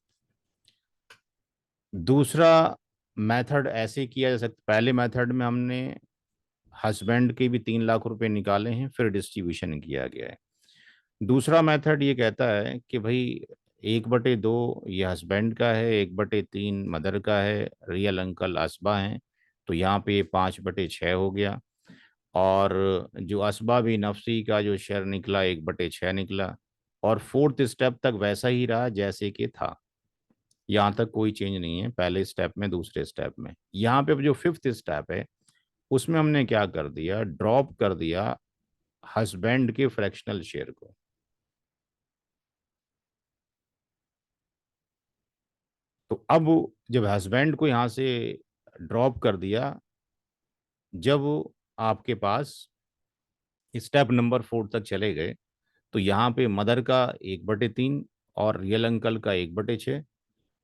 दूसरा मेथड ऐसे किया जा सकता, पहले मेथड में हमने हस्बैंड के भी 3 लाख रुपए निकाले हैं, फिर डिस्ट्रीब्यूशन किया गया है। दूसरा मेथड ये कहता है कि भाई 1/2 ये हस्बैंड का है, 1/3 मदर का है, रियल अंकल असबा हैं, तो यहाँ पे 5/6 हो गया। और जो असबा भी नफसी का जो शेयर निकला 1/6 निकला। और फोर्थ स्टेप तक वैसा ही रहा जैसे कि था, यहाँ तक कोई चेंज नहीं है पहले स्टेप में दूसरे स्टेप में। यहाँ पे जो फिफ्थ स्टेप है उसमें हमने क्या कर दिया, ड्रॉप कर दिया हस्बैंड के फ्रैक्शनल शेयर को। तो अब जब हस्बैंड को यहाँ से ड्रॉप कर दिया, जब आपके पास स्टेप नंबर 4 तक चले गए, तो यहाँ पे मदर का 1/3 और रियल अंकल का 1/6।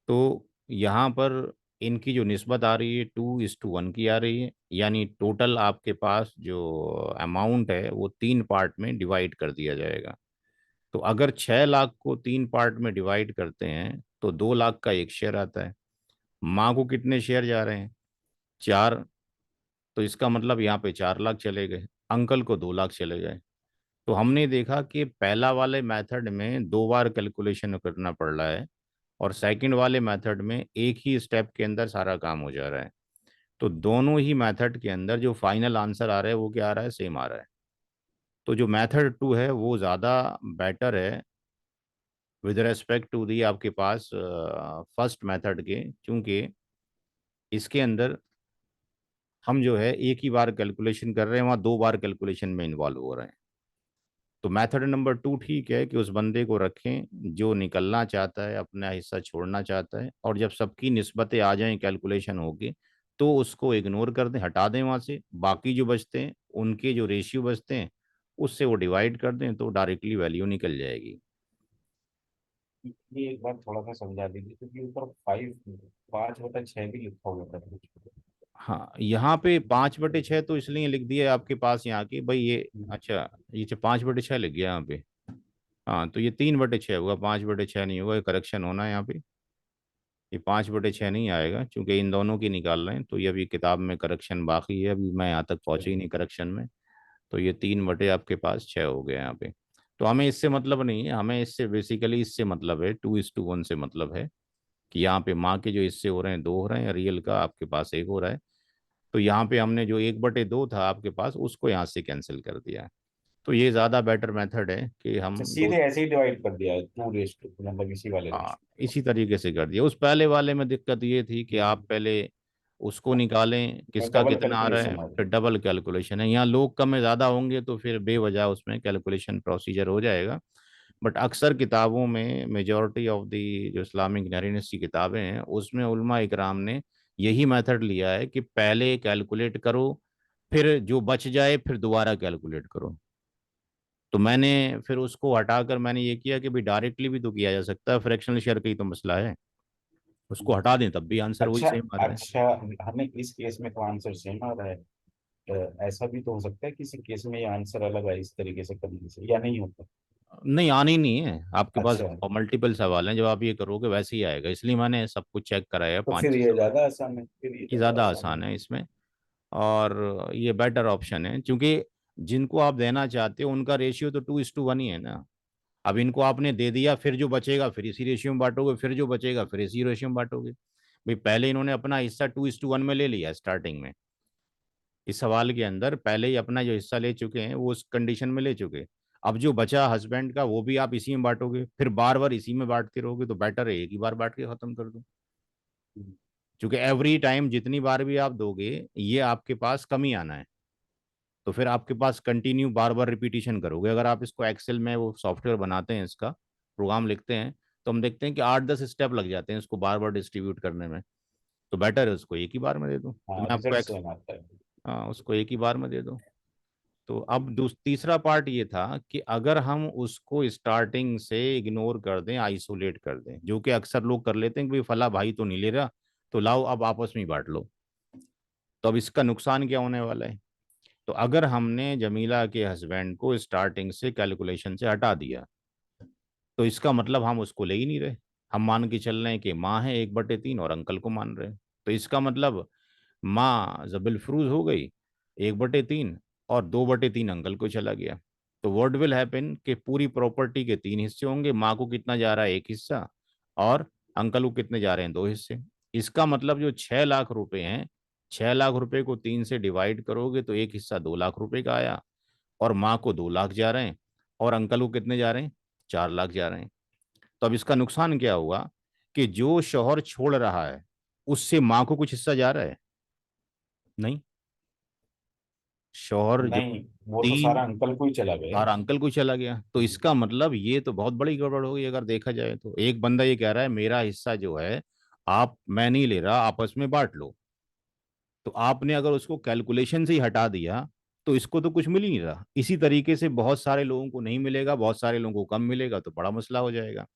तो यहाँ पर इनकी जो निस्बत आ रही है 2:1 की आ रही है, यानी टोटल आपके पास जो अमाउंट है वो 3 पार्ट में डिवाइड कर दिया जाएगा। तो अगर 6 लाख को 3 पार्ट में डिवाइड करते हैं तो 2 लाख का एक शेयर आता है। माँ को कितने शेयर जा रहे हैं, 4। तो इसका मतलब यहाँ पे 4 लाख चले गए, अंकल को 2 लाख चले गए। तो हमने देखा कि पहला वाले मेथड में 2 बार कैलकुलेशन करना पड़ रहा है, और सेकंड वाले मेथड में एक ही स्टेप के अंदर सारा काम हो जा रहा है। तो दोनों ही मेथड के अंदर जो फाइनल आंसर आ रहा है वो क्या आ रहा है, सेम आ रहा है। तो जो मेथड 2 है वो ज़्यादा बेटर है विद रेस्पेक्ट टू दी आपके पास फर्स्ट मेथड के, क्योंकि इसके अंदर हम जो है एक ही बार कैलकुलेशन कर रहे हैं, वहाँ 2 बार कैलकुलेशन में इन्वॉल्व हो रहे हैं। तो मेथड नंबर 2 ठीक है कि उस बंदे को रखें जो निकलना चाहता है, अपना हिस्सा छोड़ना चाहता है, और जब सबकी निस्बतें आ जाएं कैलकुलेशन होके तो उसको इग्नोर कर दें, हटा दें वहाँ से। बाकी जो बचते हैं उनके जो रेशियो बचते हैं उससे वो डिवाइड कर दें तो डायरेक्टली वैल्यू निकल जाएगी। ये एक बार थोड़ा सा समझा दीजिए, क्योंकि ऊपर 5/6 भी लिखा हुआ था कुछ। हाँ, यहाँ पे 5/6 तो इसलिए लिख दिया है आपके पास यहाँ की भाई ये। अच्छा, ये 5/6 लिख गया यहाँ पे। हाँ, तो ये 3/6 होगा, 5/6 नहीं होगा, ये करेक्शन होना है यहाँ पे। ये 5/6 नहीं आएगा क्योंकि इन दोनों की निकाल रहे हैं, तो ये अभी किताब में करेक्शन बाकी है, अभी मैं यहाँ तक पहुँचे ही नहीं करेक्शन में। तो ये 3/, आपके पास 6 हो गया यहाँ पे। तो हमें इससे मतलब नहीं है, हमें इससे बेसिकली इससे मतलब है 2:1 से मतलब है कि यहाँ पे माँ के जो हिस्से हो रहे हैं 2 हो रहे हैं, रियल का आपके पास 1 हो रहा है। तो यहाँ पे हमने जो 1/2 था आपके पास उसको यहाँ से कैंसिल कर दिया है। तो ये ज़्यादा बेटर मेथड है कि अच्छा, हम दो। सीधे ऐसे ही डिवाइड कर दिया है, 2 मतलब इसी वाले हाँ, रेशो। इसी तरीके से कर दिया। उस पहले वाले में दिक्कत ये थी कि आप पहले उसको निकालें मैं किसका डबल कितना आ रहा है, कैलकुलेशन आ फिर गया। डबल कैलकुलेशन है। यहाँ लोग कम में ज़्यादा होंगे तो फिर बेवजह उसमें कैलकुलेशन प्रोसीजर हो जाएगा। बट अक्सर किताबों में मेजॉरिटी ऑफ दी जो इस्लामिक नरीनेस की किताबें हैं उसमें उलमा इकराम ने यही मेथड लिया है कि पहले कैलकुलेट करो, फिर जो बच जाए फिर दोबारा कैलकुलेट करो। तो मैंने फिर उसको हटाकर मैंने ये किया कि भाई डायरेक्टली भी तो किया जा सकता है, फ्रैक्शनल शेयर का ही तो मसला है, उसको हटा दें तब भी आंसर वही अच्छा। सेम आ रहा है। अच्छा, हमें इस केस में तो आंसर सेम आ रहा है। ऐसा भी तो हो सकता है किसी केस में ये आंसर अलग है इस तरीके से करने से, या नहीं होता? नहीं, आनी ही नहीं है आपके पास। अच्छा, मल्टीपल सवाल हैं, जब आप ये करोगे वैसे ही आएगा, इसलिए मैंने सब कुछ चेक कराया, तो पांच फिर छह ये सवाल ज्यादा आसान है, फिर ये ये ज्यादा ज़्यादा आसान है। आसान है इसमें। और ये बेटर ऑप्शन है क्योंकि जिनको आप देना चाहते हो उनका रेशियो तो 2:1 ही है ना। अब इनको आपने दे दिया, फिर जो बचेगा फिर इसी रेशियो में बांटोगे, फिर जो बचेगा फिर इसी रेशियो में बांटोगे। भाई पहले इन्होंने अपना हिस्सा 2:1 में ले लिया स्टार्टिंग में, इस सवाल के अंदर पहले ही अपना जो हिस्सा ले चुके हैं वो उस कंडीशन में ले चुके। अब जो बचा हस्बैंड का वो भी आप इसी में बांटोगे, फिर बार बार इसी में बांटते रहोगे, तो बेटर है एक ही बार बांट के खत्म कर दो। क्योंकि एवरी टाइम जितनी बार भी आप दोगे ये आपके पास कमी आना है, तो फिर आपके पास कंटिन्यू बार बार रिपीटिशन करोगे। अगर आप इसको एक्सेल में वो सॉफ्टवेयर बनाते हैं, इसका प्रोग्राम लिखते हैं, तो हम देखते हैं कि 8-10 स्टेप लग जाते हैं इसको बार बार डिस्ट्रीब्यूट करने में। तो बेटर है उसको एक ही बार में दे दो, तो हाँ, मैं आपको रिजल्ट सेम आता है। हाँ, उसको एक ही बार में दे दो। तो अब तीसरा पार्ट ये था कि अगर हम उसको स्टार्टिंग से इग्नोर कर दें, आइसोलेट कर दें, जो कि अक्सर लोग कर लेते हैं कि भाई फला भाई तो नहीं ले रहा, तो लाओ अब आपस में ही बांट लो। तो अब इसका नुकसान क्या होने वाला है, तो अगर हमने जमीला के हस्बैंड को स्टार्टिंग से कैलकुलेशन से हटा दिया तो इसका मतलब हम उसको ले ही नहीं रहे। हम मान के चल रहे हैं कि माँ है 1/3 और अंकल को मान रहे हैं, तो इसका मतलब माँ जबिल फरूज हो गई, 1/3 और 2/3 अंकल को चला गया। तो व्हाट विल हैपन कि पूरी प्रॉपर्टी के 3 हिस्से होंगे, माँ को कितना जा रहा है 1 हिस्सा, और अंकल को कितने जा रहे हैं 2 हिस्से। इसका मतलब जो 6 लाख रुपए हैं, 6 लाख रुपए को 3 से डिवाइड करोगे तो 1 हिस्सा 2 लाख रुपए का आया, और माँ को 2 लाख जा रहे हैं, और अंकल को कितने जा रहे हैं 4 लाख जा रहे हैं। तो अब इसका नुकसान क्या हुआ कि जो शौहर छोड़ रहा है उससे माँ को कुछ हिस्सा जा रहा है? नहीं। शौहर जो नहीं, वो तो तीन सारा अंकल को ही चला गया। सारा अंकल को चला गया, तो इसका मतलब ये तो बहुत बड़ी गड़बड़ हो गई। अगर देखा जाए तो एक बंदा ये कह रहा है मेरा हिस्सा जो है आप, मैं नहीं ले रहा, आपस में बांट लो। तो आपने अगर उसको कैलकुलेशन से ही हटा दिया तो इसको तो कुछ मिल ही नहीं रहा। इसी तरीके से बहुत सारे लोगों को नहीं मिलेगा, बहुत सारे लोगों को कम मिलेगा, तो बड़ा मसला हो जाएगा।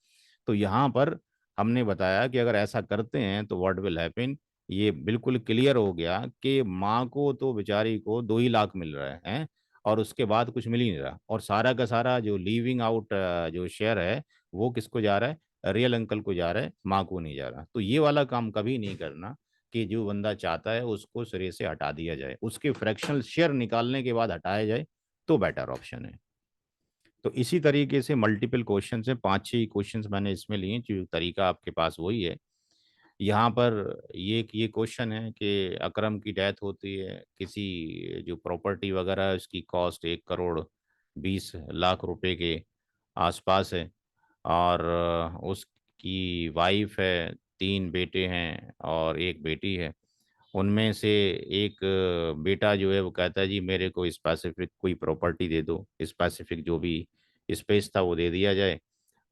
तो यहाँ पर हमने बताया कि अगर ऐसा करते हैं तो व्हाट विल हैपन। ये बिल्कुल क्लियर हो गया कि माँ को तो बेचारी को 2 ही लाख मिल रहे हैं, और उसके बाद कुछ मिल ही नहीं रहा, और सारा का सारा जो लीविंग आउट जो शेयर है वो किसको जा रहा है, रियल अंकल को जा रहा है, माँ को नहीं जा रहा। तो ये वाला काम कभी नहीं करना कि जो बंदा चाहता है उसको सिरे से हटा दिया जाए, उसके फ्रैक्शनल शेयर निकालने के बाद हटाया जाए तो बेटर ऑप्शन है। तो इसी तरीके से मल्टीपल क्वेश्चन है, 5-6 क्वेश्चंस मैंने इसमें लिए, जो तरीका आपके पास वही है। यहाँ पर ये क्वेश्चन है कि अकरम की डेथ होती है, किसी जो प्रॉपर्टी वगैरह है उसकी कॉस्ट 1 करोड़ 20 लाख रुपए के आसपास है, और उसकी वाइफ है, 3 बेटे हैं और एक बेटी है। उनमें से एक बेटा जो है वो कहता है जी मेरे को स्पेसिफिक कोई प्रॉपर्टी दे दो, स्पेसिफिक जो भी स्पेस था वो दे दिया जाए,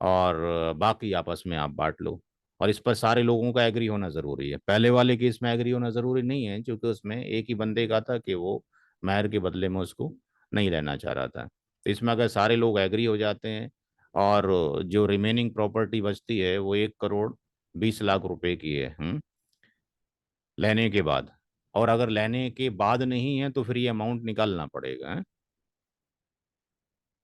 और बाकी आपस में आप बांट लो। और इस पर सारे लोगों का एग्री होना ज़रूरी है। पहले वाले केस में एग्री होना ज़रूरी नहीं है, क्योंकि उसमें एक ही बंदे का था कि वो मेहर के बदले में उसको नहीं लेना चाह रहा था। तो इसमें अगर सारे लोग एग्री हो जाते हैं और जो रिमेनिंग प्रॉपर्टी बचती है वो 1 करोड़ 20 लाख रुपए की है, लेने के बाद। और अगर लेने के बाद नहीं है तो फिर ये अमाउंट निकालना पड़ेगा, हैं?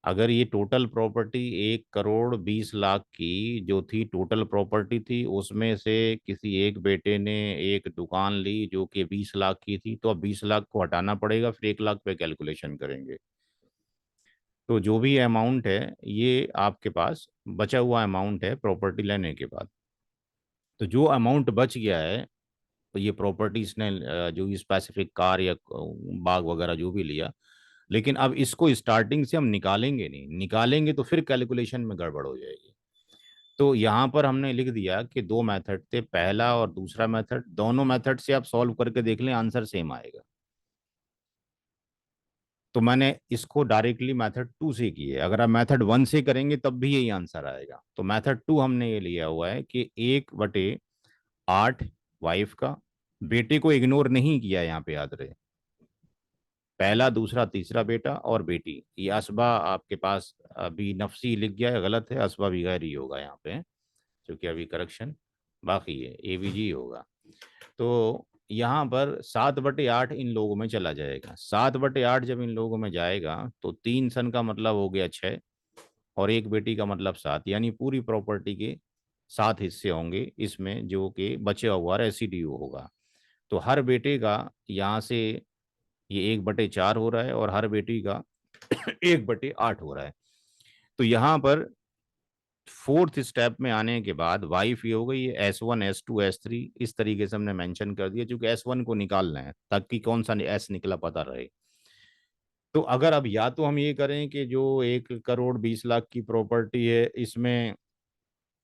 अगर ये टोटल प्रॉपर्टी 1 करोड़ 20 लाख की जो थी, टोटल प्रॉपर्टी थी, उसमें से किसी एक बेटे ने एक दुकान ली जो कि 20 लाख की थी, तो अब 20 लाख को हटाना पड़ेगा, फिर 1 लाख पे कैलकुलेशन करेंगे। तो जो भी अमाउंट है ये आपके पास बचा हुआ अमाउंट है प्रॉपर्टी लेने के बाद। तो जो अमाउंट बच गया है, तो ये प्रॉपर्टीज ने जो स्पेसिफिक कार या बाग वगैरह जो भी लिया, लेकिन अब इसको स्टार्टिंग से हम निकालेंगे नहीं, निकालेंगे तो फिर कैलकुलेशन में गड़बड़ हो जाएगी। तो यहाँ पर हमने लिख दिया कि 2 मेथड थे, पहला और दूसरा मेथड, दोनों मेथड से आप सॉल्व करके देख लें, आंसर सेम आएगा। तो मैंने इसको डायरेक्टली मेथड 2 से की है। अगर आप मेथड 1 से करेंगे तब भी यही आंसर आएगा। तो मेथड 2 हमने ये लिया हुआ है कि 1/8 वाइफ का, बेटे को इग्नोर नहीं किया, यहाँ पे याद रहे, पहला दूसरा तीसरा बेटा और बेटी। ये असबा आपके पास अभी नफसी लिख गया है, गलत है, असबा भी गैर ही होगा यहाँ पे, क्योंकि अभी करेक्शन बाकी है, एवीजी होगा। तो यहाँ पर 7/8 इन लोगों में चला जाएगा। 7/8 जब इन लोगों में जाएगा तो 3 सन का मतलब हो गया 6, और एक बेटी का मतलब 7, यानी पूरी प्रॉपर्टी के 7 हिस्से होंगे इसमें, जो कि बचे हुआ रेसिड्यू होगा। तो हर बेटे का यहाँ से ये 1/4 हो रहा है, और हर बेटी का 1/8 हो रहा है। तो यहाँ पर फोर्थ स्टेप में आने के बाद वाइफ ये हो गई है S1 S2 S3, इस तरीके से हमने मेंशन कर दिया, क्योंकि S1 को निकालना है ताकि कौन सा S निकला पता रहे। तो अगर अब या तो हम ये करें कि जो 1 करोड़ 20 लाख की प्रॉपर्टी है इसमें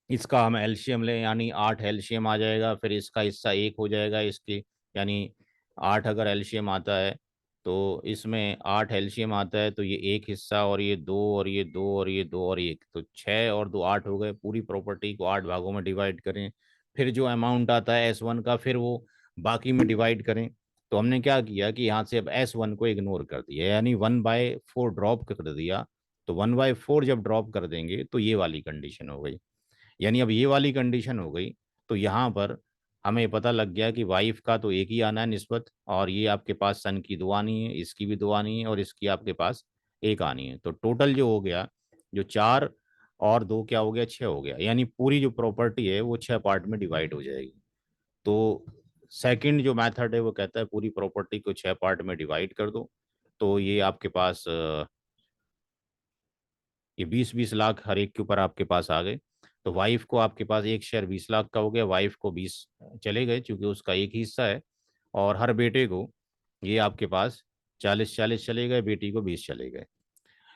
इसका हम एलसीएम लें, यानी 8 एलसीएम आ जाएगा, फिर इसका हिस्सा 1 हो जाएगा इसके, यानी 8 अगर एलसीएम आता है तो इसमें 8 एलसीएम आता है, तो ये 1 हिस्सा, और ये 2 और ये 2 और ये 2 और 1, तो 6 और 2 8 हो गए। पूरी प्रॉपर्टी को 8 भागों में डिवाइड करें, फिर जो अमाउंट आता है S1 का फिर वो बाकी में डिवाइड करें। तो हमने क्या किया कि यहाँ से अब S1 को इग्नोर कर दिया, यानी 1/4 ड्रॉप कर दिया। तो 1/4 जब ड्रॉप कर देंगे तो ये वाली कंडीशन हो गई, यानी अब ये वाली कंडीशन हो गई। तो यहाँ पर हमें पता लग गया कि वाइफ का तो एक ही आना है निस्बत, और ये आपके पास सन की दो आनी है, इसकी भी दो आनी है, और इसकी आपके पास एक आनी है। तो टोटल जो हो गया, जो 4 और 2 क्या हो गया, 6 हो गया, यानी पूरी जो प्रॉपर्टी है वो 6 पार्ट में डिवाइड हो जाएगी। तो सेकंड जो मेथड है वो कहता है पूरी प्रॉपर्टी को 6 पार्ट में डिवाइड कर दो। तो ये आपके पास ये 20-20 लाख हर एक के ऊपर आपके पास आ गए। तो वाइफ को आपके पास एक शेयर 20 लाख का हो गया, वाइफ को 20 चले गए क्योंकि उसका एक ही हिस्सा है। और हर बेटे को ये आपके पास 40-40 चले गए, बेटी को 20 चले गए।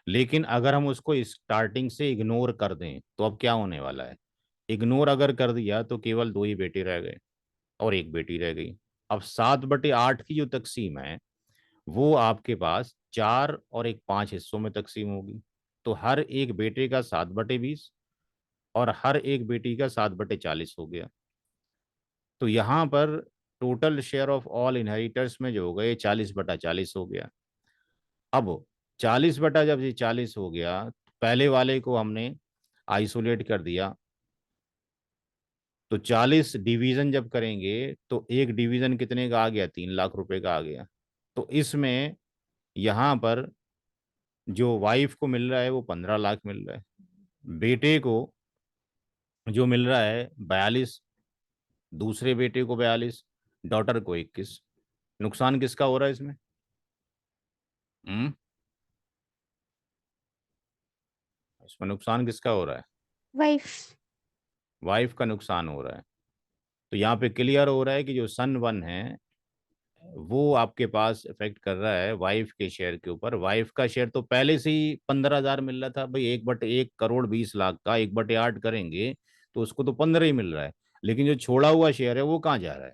लेकिन अगर हम उसको स्टार्टिंग से इग्नोर कर दें तो अब क्या होने वाला है? इग्नोर अगर कर दिया तो केवल दो ही बेटे रह गए और एक बेटी रह गई। अब 7/8 की जो तकसीम है वो आपके पास 4 और 1 5 हिस्सों में तकसीम होगी। तो हर एक बेटे का 7/20 और हर एक बेटी का 7/40 हो गया। तो यहाँ पर total share of all inheritors में जो हो गया ये 40/40 हो गया। अब 40 जब ये 40 हो गया, पहले वाले को हमने आइसोलेट कर दिया। तो 40 डिवीजन जब करेंगे तो एक डिवीजन कितने का आ गया? 3 लाख रुपए का आ गया। तो इसमें यहाँ पर जो वाइफ को मिल रहा है वो 15 लाख मिल रहा है, बेटे को जो मिल रहा है 42, दूसरे बेटे को 42, डॉटर को 21। नुकसान किसका हो रहा है इसमें? हम्म इसमें नुकसान किसका हो रहा है? वाइफ। वाइफ का नुकसान हो रहा है। तो यहाँ पे क्लियर हो रहा है कि जो सन वन है वो आपके पास इफेक्ट कर रहा है वाइफ के शेयर के ऊपर। वाइफ का शेयर तो पहले से ही 15,000 मिल रहा था भाई, 1/1 करोड़ 20 लाख का 1/8 करेंगे तो उसको तो 15 ही मिल रहा है। लेकिन जो छोड़ा हुआ शेयर है वो कहाँ जा रहा है?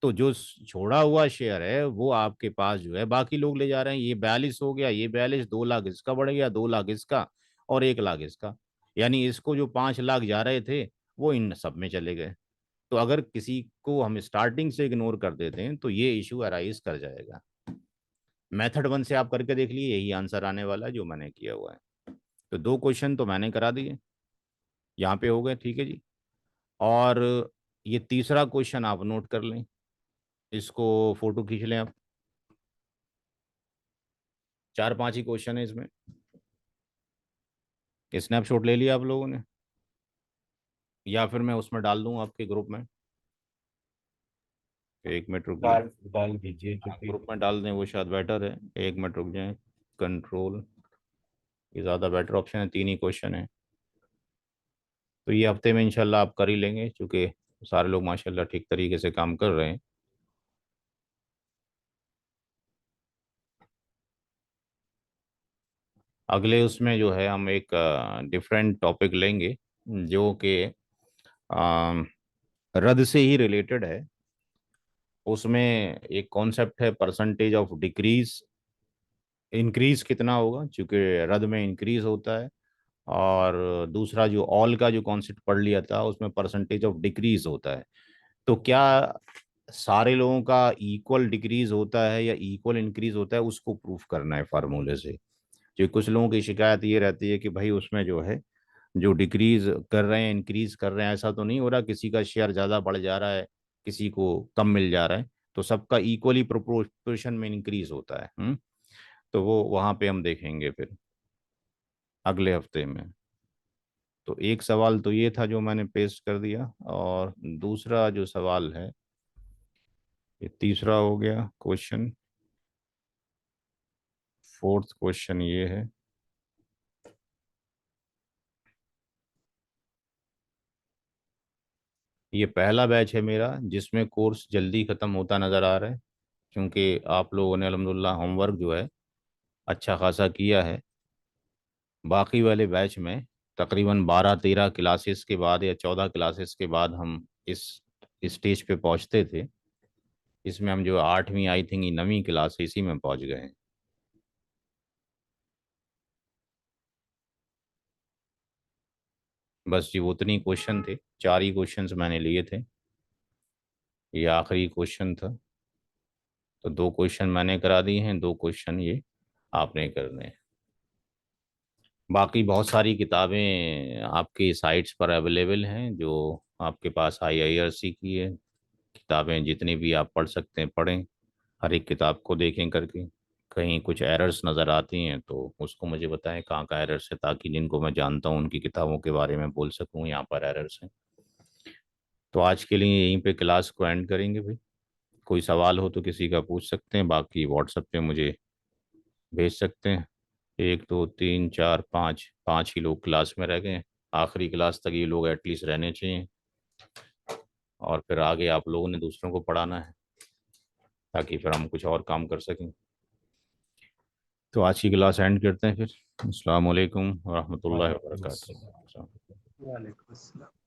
तो जो छोड़ा हुआ शेयर है वो आपके पास जो है बाकी लोग ले जा रहे हैं। ये 42 हो गया, ये 42, 2 लाख इसका बढ़ गया, 2 लाख इसका और 1 लाख इसका। यानी इसको जो 5 लाख जा रहे थे वो इन सब में चले गए। तो अगर किसी को हम स्टार्टिंग से इग्नोर कर देते हैं तो ये इशू अराइज कर जाएगा। मेथड वन से आप करके देख लिए, यही आंसर आने वाला है जो मैंने किया हुआ है। तो 2 क्वेश्चन तो मैंने करा दिए, यहाँ पे हो गए, ठीक है जी। और ये तीसरा क्वेश्चन आप नोट कर लें, इसको फोटो खींच लें आप। 4-5 ही क्वेश्चन है इसमें। स्नैपशॉट ले लिया आप लोगों ने या फिर मैं उसमें डाल दूं आपके ग्रुप में? 1 मिनट रुकिए। डाल डाल दीजिए हाँ, क्योंकि ग्रुप में डाल दें वो शायद बेटर है। 1 मिनट रुक जाए। कंट्रोल, ये ज़्यादा बेटर ऑप्शन है, 3 ही क्वेश्चन है। तो ये हफ्ते में इंशाल्लाह आप कर ही लेंगे क्योंकि सारे लोग माशाल्लाह ठीक तरीके से काम कर रहे हैं। अगले उसमें जो है हम एक डिफरेंट टॉपिक लेंगे जो कि अ, रद्द से ही रिलेटेड है। उसमें एक कॉन्सेप्ट है परसेंटेज ऑफ डिक्रीज, इंक्रीज कितना होगा क्योंकि रद्द में इंक्रीज होता है। और दूसरा जो ऑल का जो कॉन्सेप्ट पढ़ लिया था उसमें परसेंटेज ऑफ डिक्रीज होता है। तो क्या सारे लोगों का इक्वल डिक्रीज होता है या इक्वल इंक्रीज होता है, उसको प्रूफ करना है फार्मूले से। जो कुछ लोगों की शिकायत ये रहती है कि भाई उसमें जो है जो डिक्रीज कर रहे हैं इंक्रीज कर रहे हैं, ऐसा तो नहीं हो रहा किसी का शेयर ज़्यादा बढ़ जा रहा है किसी को कम मिल जा रहा है। तो सबका इक्वली प्रोपोर्शन में इंक्रीज होता है। तो वो वहाँ पे हम देखेंगे फिर अगले हफ्ते में। तो एक सवाल तो ये था जो मैंने पेस्ट कर दिया, और दूसरा जो सवाल है ये तीसरा हो गया क्वेश्चन। फोर्थ क्वेश्चन ये है, ये पहला बैच है मेरा जिसमें कोर्स जल्दी ख़त्म होता नज़र आ रहा है क्योंकि आप लोगों ने अल्हम्दुलिल्लाह होमवर्क जो है अच्छा खासा किया है। बाकी वाले बैच में तकरीबन 12-13 क्लासेस के बाद या 14 क्लासेस के बाद हम इस स्टेज पे पहुंचते थे। इसमें हम जो 8वीं आई थिंक 9वीं क्लास है इसी में पहुंच गए हैं। बस जी उतनी क्वेश्चन थे, 4 ही क्वेश्चंस मैंने लिए थे, ये आखिरी क्वेश्चन था। तो 2 क्वेश्चन मैंने करा दिए हैं, 2 क्वेश्चन ये आपने करने हैं। बाकी बहुत सारी किताबें आपकी साइट्स पर अवेलेबल हैं जो आपके पास IIRC की है। किताबें जितनी भी आप पढ़ सकते हैं पढ़ें, हर एक किताब को देखें करके। कहीं कुछ एरर्स नज़र आती हैं तो उसको मुझे बताएं कहाँ का एरर्स है, ताकि जिनको मैं जानता हूँ उनकी किताबों के बारे में बोल सकूँ यहाँ पर एरर्स हैं। तो आज के लिए यहीं पे क्लास को एंड करेंगे भाई। कोई सवाल हो तो किसी का पूछ सकते हैं, बाकी व्हाट्सएप पे मुझे भेज सकते हैं। एक दो तीन चार पाँच, पांच ही लोग क्लास में रह गए हैं। आखिरी क्लास तक ये लोग एटलीस्ट रहने चाहिए, और फिर आगे आप लोगों ने दूसरों को पढ़ाना है, ताकि फिर हम कुछ और काम कर सकें। तो आज की क्लास एंड करते हैं फिर। अस्सलाम वालेकुम व रहमतुल्लाहि व वालेकुम अस्सलाम। बरकातुहू। वालेकुम अस्सलाम।